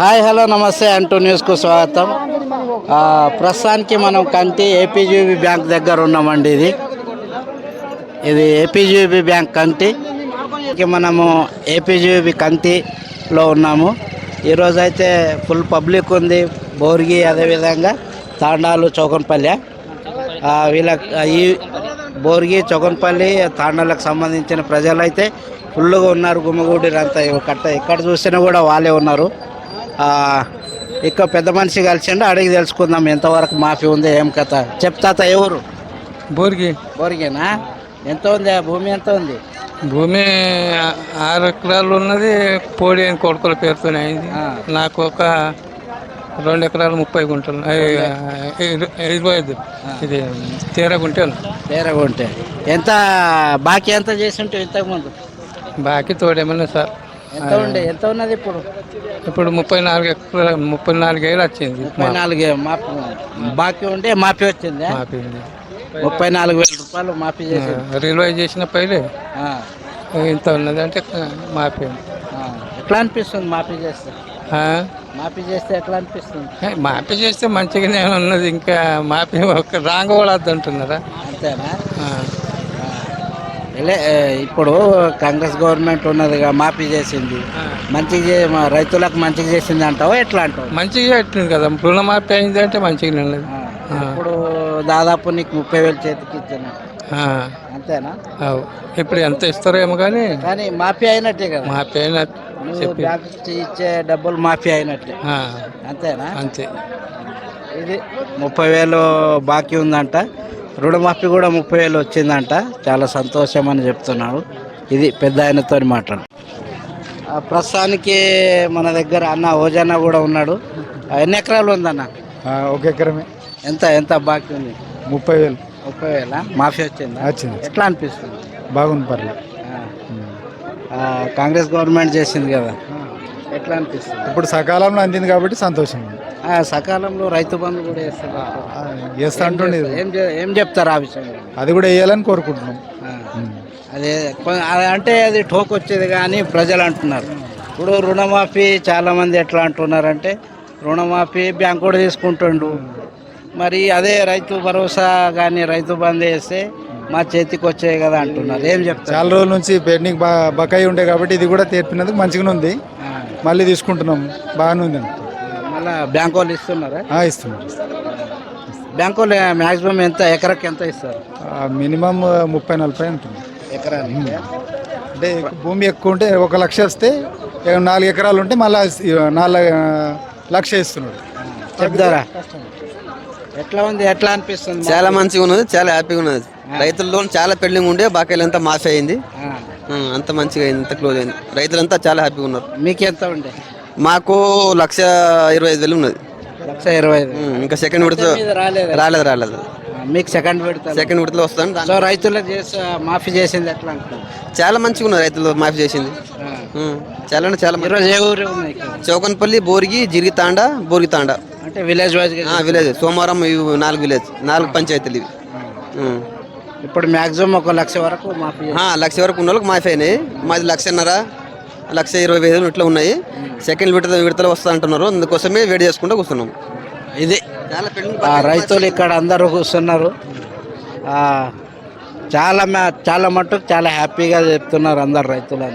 Hi hello నమస్తే అంటూ న్యూస్కు స్వాగతం. ప్రస్తుతానికి మనం కంటి ఏపీజీబీ బ్యాంక్ దగ్గర ఉన్నామండి. ఇది ఏపీజీబీ బ్యాంక్ కంటి. మనము ఏపీజీబీ కంటిలో ఉన్నాము. ఈరోజు అయితే ఫుల్ పబ్లిక్ ఉంది. బోర్గి అదేవిధంగా తాండాలు చౌకన్పల్లి ఈ బోర్గి చౌకన్పల్లి తాండాలకు సంబంధించిన ప్రజలైతే ఫుల్గా ఉన్నారు. గుమ్మగూడిరంతా ఎక్కడ చూసినా కూడా వాళ్ళే ఉన్నారు. ఇక్కడ పెద్ద మనిషి కలిసిండు, అడిగి తెలుసుకుందాం ఎంతవరకు మాఫీ ఉంది ఏం కథ. చెప్తాత ఎవరు? బోర్గేనా? ఎంత ఉంది ఆ భూమి? ఎంత ఉంది భూమి? 6 ఎకరాలు ఉన్నది. పోడి అని కొడుకుల పేరుతోనే అయింది. నాకు ఒక 2 ఎకరాలు 30 గుంటలు 25 ఇది తేరగుంటే ఎంత బాకీ ఎంత చేసి ఉంటే ఇంతకుముందు? బాకీ తోడేమన్నా సార్. ఎంత ఉన్నది ఇప్పుడు? ఇప్పుడు 34 ఏళ్ళు వచ్చింది. 34 బాకీ ఉంటే మాఫీ వచ్చింది. 34,000 రూపాయలు మాఫీ చేసి రిలవై చేసిన పైలే ఇంత ఉన్నది అంటే మాఫీ. ఎట్లా అనిపిస్తుంది మాఫీ చేస్తే? ఎట్లా అనిపిస్తుంది? మాఫీ చేస్తే మంచిగానే ఉన్నది. ఇంకా మాఫీ ఒక రాంగ్ కూడా అంటున్నారా? అంతేనా? ఇప్పుడు కాంగ్రెస్ గవర్నమెంట్ ఉన్నదిగా, మాఫీ చేసింది. మంచిగా రైతులకు మంచిగా చేసింది అంటావా ఎట్లా అంటావు? మంచిగా పెట్టింది కదా, రుణమాఫీ అయింది అంటే మంచిగా ఉన్నది. ఇప్పుడు దాదాపు నీకు 30,000 చేతికి ఇచ్చాను. అంతేనా? ఇప్పుడు ఎంత ఇస్తారో ఏమో కానీ మాఫీ అయినట్టే కదా. మాఫీ అయినట్టు ఇచ్చే డబ్బులు మాఫీ అయినట్టే. అంతేనా? అంతే. ఇది 30,000 బాకీ ఉందంట. రుణమాఫీ కూడా 30,000 వచ్చిందంట. చాలా సంతోషం అని చెప్తున్నాడు. ఇది పెద్ద ఆయనతో మాట్లాడు. ప్రస్తుతానికి మన దగ్గర అన్న ఓజన్న కూడా ఉన్నాడు. ఎన్ని ఎకరాలు ఉందన్న? 1 ఎకరమే. ఎంత బాకీ ఉంది? 30,000. 30,000 మాఫీ వచ్చింది. ఎట్లా అనిపిస్తుంది? బాగుంది, పర్లేదు. కాంగ్రెస్ గవర్నమెంట్ చేసింది కదా, ఎట్లా అనిపిస్తుంది? ఇప్పుడు సకాలంలో అందింది కాబట్టి సంతోషం. సకాలంలో రైతు బంధు కూడా చేస్తా అంటుండే. ఏం చెప్తారు ఆ విషయం? అది కూడా వేయాలని కోరుకుంటున్నాం. అదే అంటే అది ఠోక్ వచ్చేది కానీ ప్రజలు అంటున్నారు. ఇప్పుడు రుణమాఫీ చాలామంది ఎట్లా అంటున్నారంటే, రుణమాఫీ బ్యాంకు కూడా తీసుకుంటుండు, మరి అదే రైతు భరోసా కానీ రైతు బంద్ వేస్తే మా చేతికి వచ్చాయి కదా అంటున్నారు. ఏం చెప్తారు? చాలా రోజుల నుంచి పెండింగ్ బకాయి ఉండే కాబట్టి ఇది కూడా తీర్పినందుకు మంచిగానే ఉంది. మళ్ళీ తీసుకుంటున్నాం, బాగానే ఉంది. మళ్ళీ బ్యాంకు వాళ్ళు ఇస్తున్నారా? ఇస్తున్నారు. బ్యాంకు వాళ్ళు మ్యాక్సిమం ఎకరాకి ఎంత ఇస్తారు? మినిమం 30-40 ఉంటుంది ఎకరానికి. అంటే భూమి ఎక్కువ ఉంటే 1 లక్ష వస్తే 4 ఎకరాలు ఉంటే మళ్ళీ 4 లక్ష ఇస్తున్నాడు. చెప్తారా? ఎట్లా ఉంది? ఎట్లా అనిపిస్తుంది? చాలా మంచిగా ఉన్నది, చాలా హ్యాపీగా ఉన్నది. రైతుల్లో చాలా పెండింగ్ ఉండే బాకీలు అంతా మాఫీ అయింది. అంత మంచిగా అయింది, అంత క్లోజ్ అయింది. రైతులంతా చాలా హ్యాపీగా ఉన్నారు. మీకు ఎంత ఉండే? మాకు 1,25,000 ఉన్నది. 1,25,000. ఇంకా సెకండ్ విడత రాలేదు. మీకు సెకండ్ విడతలో వస్తాను. సో రైతులకు మాఫీ చేసింది ఎట్లా అనుకుంటున్నారు? చాలా మంచిగా ఉన్నది, రైతులు మాఫీ చేసింది. చాలా ఈరోజు ఏ ఊరు ఉన్నాయి? చౌకన్పల్లి, బోర్గి, జిరిగితాండా, బోర్గితాండా. అంటే విలేజ్ వైజ్ విలేజ్. సోమవారం 4 విలేజ్, 4 పంచాయతీలు ఇవి. ఇప్పుడు మ్యాక్సిమం 1 లక్ష వరకు మాఫీ. 1 లక్ష వరకు ఉన్న వాళ్ళకి మాఫీ అయినాయి. మాది 1,50,000, 1,25,000 ఇట్లా ఉన్నాయి. సెకండ్ విడతలో వస్తా అంటున్నారు, అందుకోసమే వెయిట్ చేసుకుంటూ కూర్చున్నాం. ఇది రైతులు ఇక్కడ అందరూ కూర్చున్నారు. చాలా మటుకు చాలా హ్యాపీగా చెప్తున్నారు అందరు రైతులు.